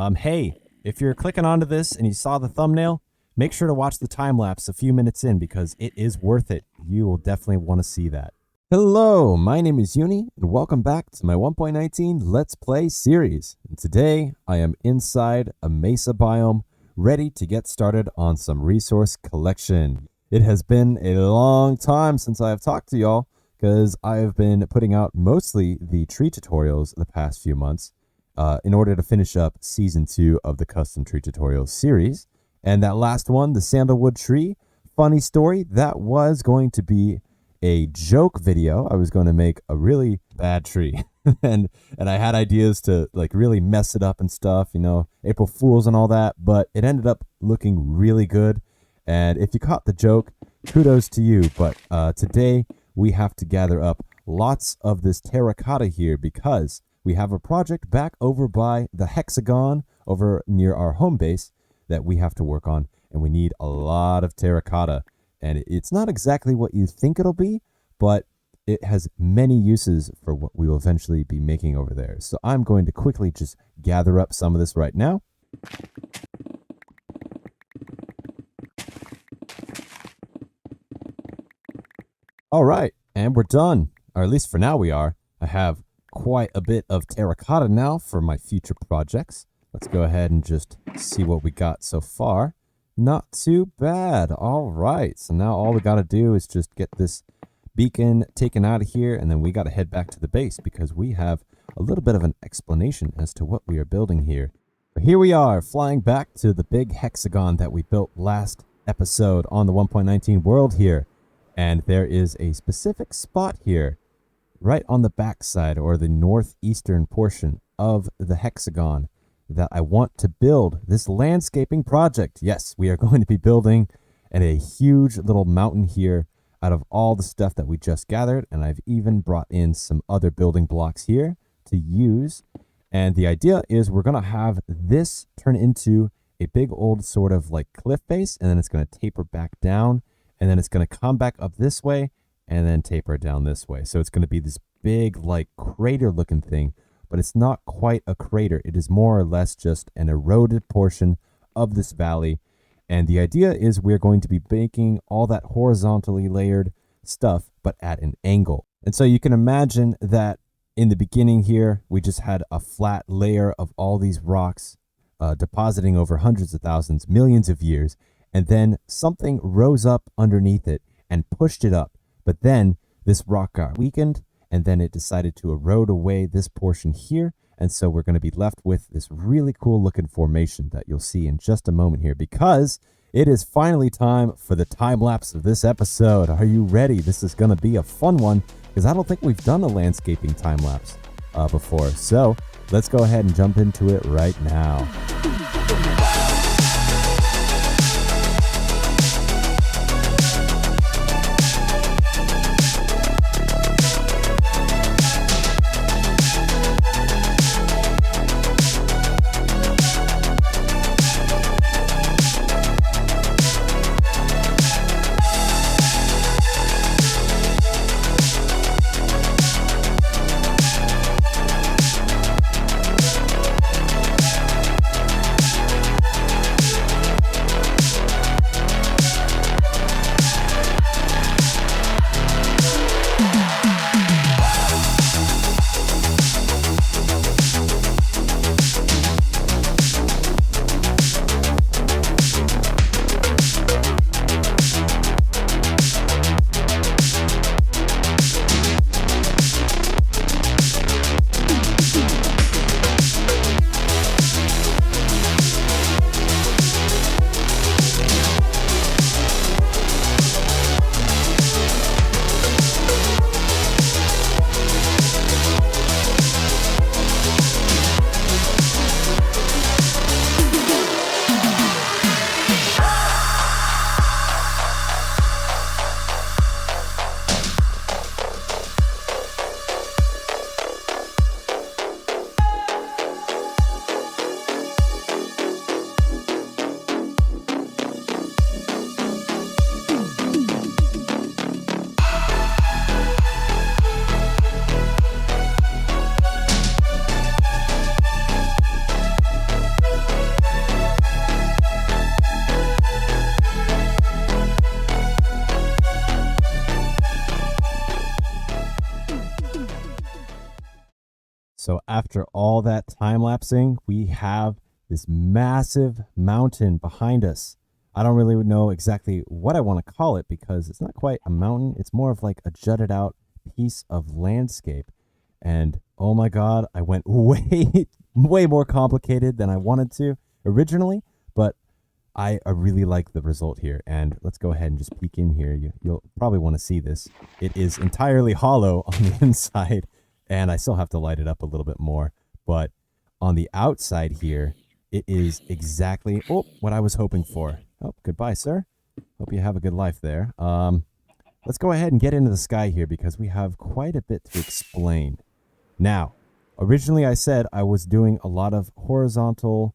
Hey, if you're clicking onto this and you saw the thumbnail, make sure to watch the time lapse a few minutes in because it is worth it. You will definitely want to see that. Hello, my name is Uni, and welcome back to my 1.19 Let's Play series. And today, I am inside a mesa biome, ready to get started on some resource collection. It has been a long time since I have talked to y'all, because I have been putting out mostly the tree tutorials the past few months in order to finish up Season 2 of the Custom Tree Tutorials series. And that last one, the sandalwood tree, funny story, that was going to be a joke video. I was going to make a really bad tree and I had ideas to like really mess it up and stuff, you know, April Fools and all that, but it ended up looking really good. And if you caught the joke, kudos to you. But today we have to gather up lots of this terracotta here because we have a project back over by the hexagon over near our home base that we have to work on, and we need a lot of terracotta. And it's not exactly what you think it'll be, but it has many uses for what we will eventually be making over there. So I'm going to quickly just gather up some of this right now. All right, and we're done, or at least for now we are. I have quite a bit of terracotta now for my future projects. Let's go ahead and just see what we got so far. Not too bad. All right, so now all we got to do is just get this beacon taken out of here, and then we got to head back to the base because we have a little bit of an explanation as to what we are building here. But here we are, flying back to the big hexagon that we built last episode on the 1.19 world here. And there is a specific spot here, right on the backside or the northeastern portion of the hexagon, that I want to build this landscaping project. Yes, we are going to be building a huge little mountain here out of all the stuff that we just gathered. And I've even brought in some other building blocks here to use. And the idea is we're going to have this turn into a big old sort of like cliff face, and then it's going to taper back down, and then it's going to come back up this way and then taper down this way. So it's going to be this big like crater looking thing, but it's not quite a crater. It is more or less just an eroded portion of this valley. And the idea is we're going to be making all that horizontally layered stuff, but at an angle. And so you can imagine that in the beginning here, we just had a flat layer of all these rocks depositing over hundreds of thousands, millions of years. And then something rose up underneath it and pushed it up. But then this rock got weakened, and then it decided to erode away this portion here. And so we're going to be left with this really cool looking formation that you'll see in just a moment here, because it is finally time for the time lapse of this episode. Are you ready? This is going to be a fun one because I don't think we've done a landscaping time lapse before. So let's go ahead and jump into it right now. So after all that time lapsing, we have this massive mountain behind us. I don't really know exactly what I want to call it because it's not quite a mountain. It's more of like a jutted out piece of landscape. And oh my God, I went way more complicated than I wanted to originally, but I really like the result here. And let's go ahead and just peek in here. You'll probably want to see this. It is entirely hollow on the inside, and I still have to light it up a little bit more. But on the outside here, it is exactly what I was hoping for. Oh, goodbye, sir. Hope you have a good life there. Let's go ahead and get into the sky here because we have quite a bit to explain. Now, originally I said I was doing a lot of horizontal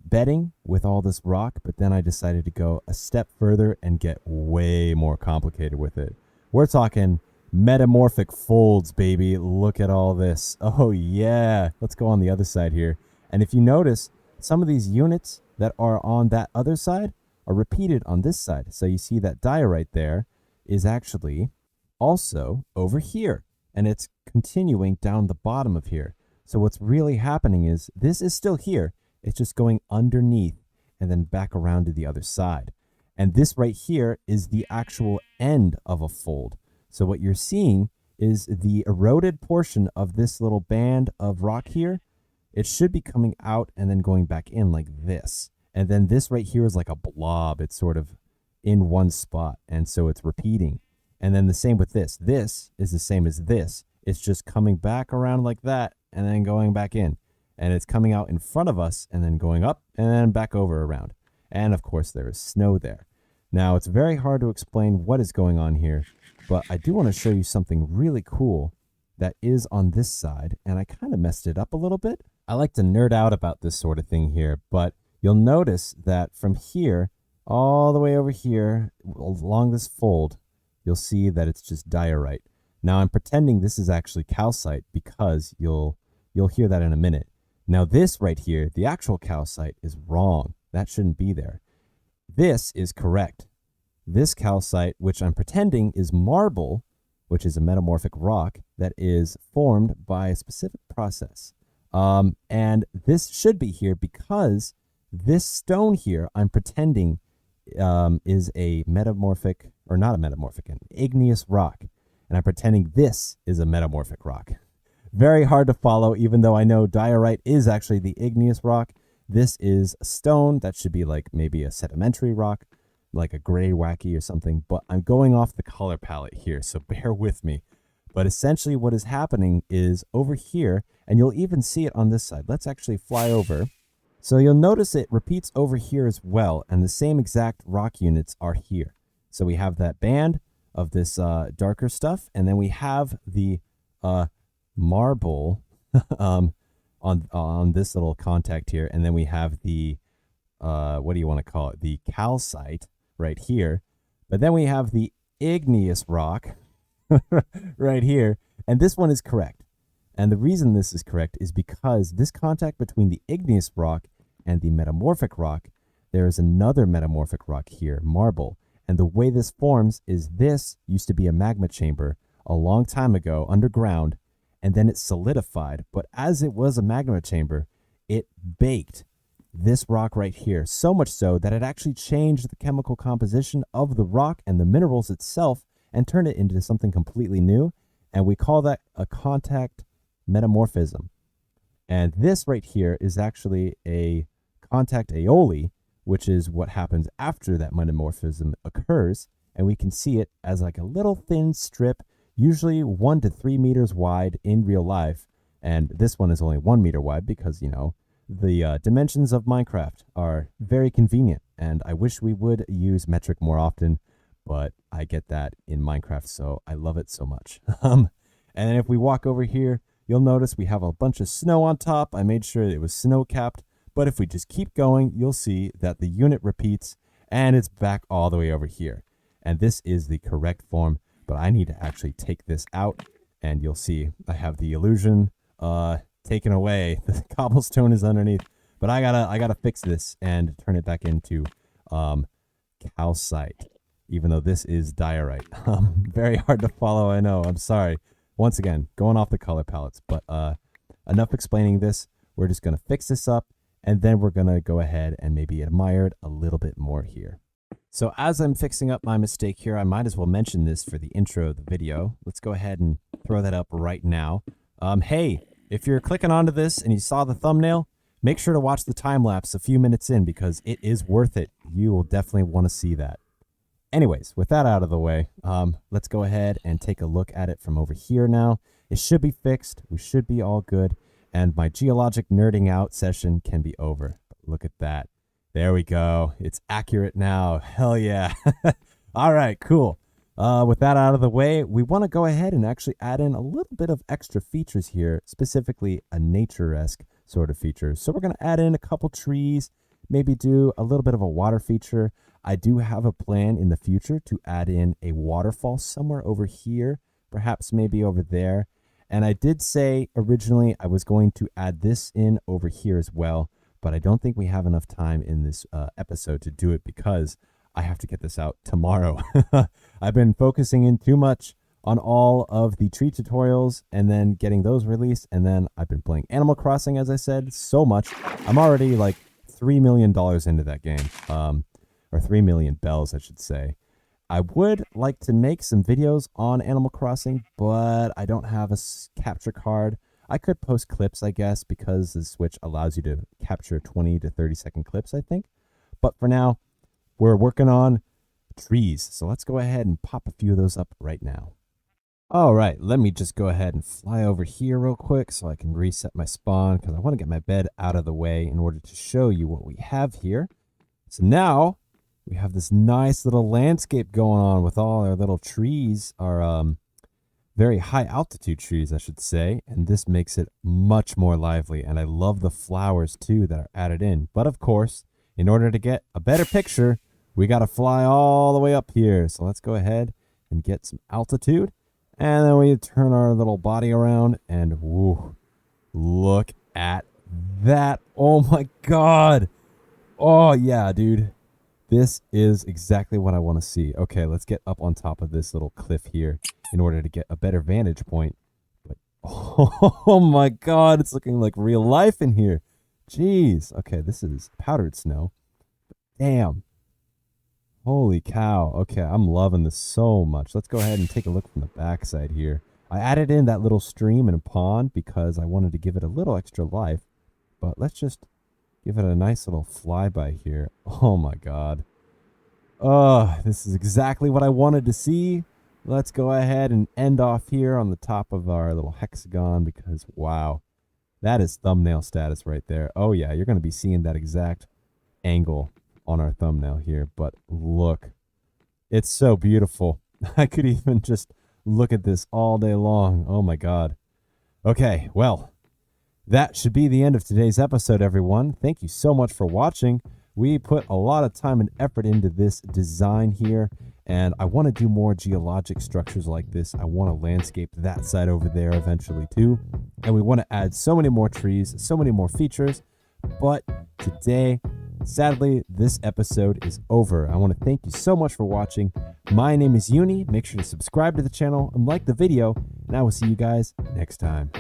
bedding with all this rock, but then I decided to go a step further and get way more complicated with it. We're talking metamorphic folds, baby. Look at all this. Oh yeah. Let's go on the other side here. And if you notice, some of these units that are on that other side are repeated on this side. So you see that diorite there is actually also over here, and it's continuing down the bottom of here. So what's really happening is this is still here. It's just going underneath and then back around to the other side. And this right here is the actual end of a fold. So what you're seeing is the eroded portion of this little band of rock here. It should be coming out and then going back in like this. And then this right here is like a blob. It's sort of in one spot. And so it's repeating. And then the same with this. This is the same as this. It's just coming back around like that and then going back in. And it's coming out in front of us and then going up and then back over around. And of course there is snow there. Now it's very hard to explain what is going on here, but I do want to show you something really cool that is on this side. And I kind of messed it up a little bit. I like to nerd out about this sort of thing here, but you'll notice that from here all the way over here along this fold, you'll see that it's just diorite. Now I'm pretending this is actually calcite because you'll hear that in a minute. Now this right here, the actual calcite is wrong. That shouldn't be there. This is correct. This calcite, which I'm pretending is marble, which is a metamorphic rock that is formed by a specific process. And this should be here because this stone here, I'm pretending is a metamorphic, or not a metamorphic, an igneous rock. And I'm pretending this is a metamorphic rock. Very hard to follow, even though I know diorite is actually the igneous rock. This is a stone that should be like maybe a sedimentary rock, like a gray wacky or something. But I'm going off the color palette here, so bear with me. But essentially what is happening is over here, and you'll even see it on this side. Let's actually fly over. So you'll notice it repeats over here as well, and the same exact rock units are here. So we have that band of this darker stuff, and then we have the marble on this little contact here, and then we have the what do you want to call it, the calcite right here, but then we have the igneous rock right here, and this one is correct. And the reason this is correct is because this contact between the igneous rock and the metamorphic rock, there is another metamorphic rock here, marble. And the way this forms is this used to be a magma chamber a long time ago underground, and then it solidified. But as it was a magma chamber, it baked this rock right here, so much so that it actually changed the chemical composition of the rock and the minerals itself and turned it into something completely new. And we call that a contact metamorphism. And this right here is actually a contact aioli, which is what happens after that metamorphism occurs. And we can see it as like a little thin strip, usually 1 to 3 meters wide in real life. And this one is only 1 meter wide because, you know, the dimensions of Minecraft are very convenient. And I wish we would use metric more often, but I get that in Minecraft, so I love it so much. And then if we walk over here, you'll notice we have a bunch of snow on top. I made sure it was snow capped. But if we just keep going, you'll see that the unit repeats and it's back all the way over here. And this is the correct form, but I need to actually take this out, and you'll see I have the illusion taken away. The cobblestone is underneath, but I gotta fix this and turn it back into calcite, even though this is diorite. Very hard to follow, I know. I'm sorry. Once again, going off the color palettes, but enough explaining this. We're just going to fix this up, and then we're going to go ahead and maybe admire it a little bit more here. So as I'm fixing up my mistake here, I might as well mention this for the intro of the video. Let's go ahead and throw that up right now. Hey, if you're clicking onto this and you saw the thumbnail, make sure to watch the time lapse a few minutes in because it is worth it. You will definitely want to see that. Anyways, with that out of the way, let's go ahead and take a look at it from over here now. It should be fixed. We should be all good. And my geologic nerding out session can be over. Look at that. There we go. It's accurate now. Hell yeah. All right, cool. With that out of the way, we want to go ahead and actually add in a little bit of extra features here, specifically a nature-esque sort of feature. So we're going to add in a couple trees, maybe do a little bit of a water feature. I do have a plan in the future to add in a waterfall somewhere over here, perhaps maybe over there. And I did say originally I was going to add this in over here as well, but I don't think we have enough time in this episode to do it because I have to get this out tomorrow. I've been focusing in too much on all of the tree tutorials and then getting those released. And then I've been playing Animal Crossing, as I said, so much. I'm already like $3 million into that game, or 3 million bells, I should say. I would like to make some videos on Animal Crossing, but I don't have a capture card. I could post clips, I guess, because the Switch allows you to capture 20 to 30 second clips, I think. But for now, we're working on trees. So let's go ahead and pop a few of those up right now. All right, let me just go ahead and fly over here real quick so I can reset my spawn because I want to get my bed out of the way in order to show you what we have here. So now we have this nice little landscape going on with all our little trees, our very high altitude trees, I should say, and this makes it much more lively. And I love the flowers too that are added in. But of course, in order to get a better picture, we got to fly all the way up here. So let's go ahead and get some altitude. And then we turn our little body around and woo, look at that. Oh my God. Oh yeah, dude. This is exactly what I want to see. Okay, let's get up on top of this little cliff here in order to get a better vantage point. But oh my God, it's looking like real life in here. Jeez. Okay, this is powdered snow. Damn. Holy cow. Okay, I'm loving this so much. Let's go ahead and take a look from the backside here. I added in that little stream and pond because I wanted to give it a little extra life. But let's just give it a nice little flyby here. Oh my God. Oh, this is exactly what I wanted to see. Let's go ahead and end off here on the top of our little hexagon because, wow, that is thumbnail status right there. Oh yeah, you're going to be seeing that exact angle on our thumbnail here. But look, it's so beautiful. I could even just look at this all day long. Oh my God. Okay, well, that should be the end of today's episode, everyone. Thank you so much for watching. We put a lot of time and effort into this design here, and I want to do more geologic structures like this. I want to landscape that side over there eventually too, and we want to add so many more trees, so many more features. But today, sadly, this episode is over. I want to thank you so much for watching. My name is Uni. Make sure to subscribe to the channel and like the video, and I will see you guys next time.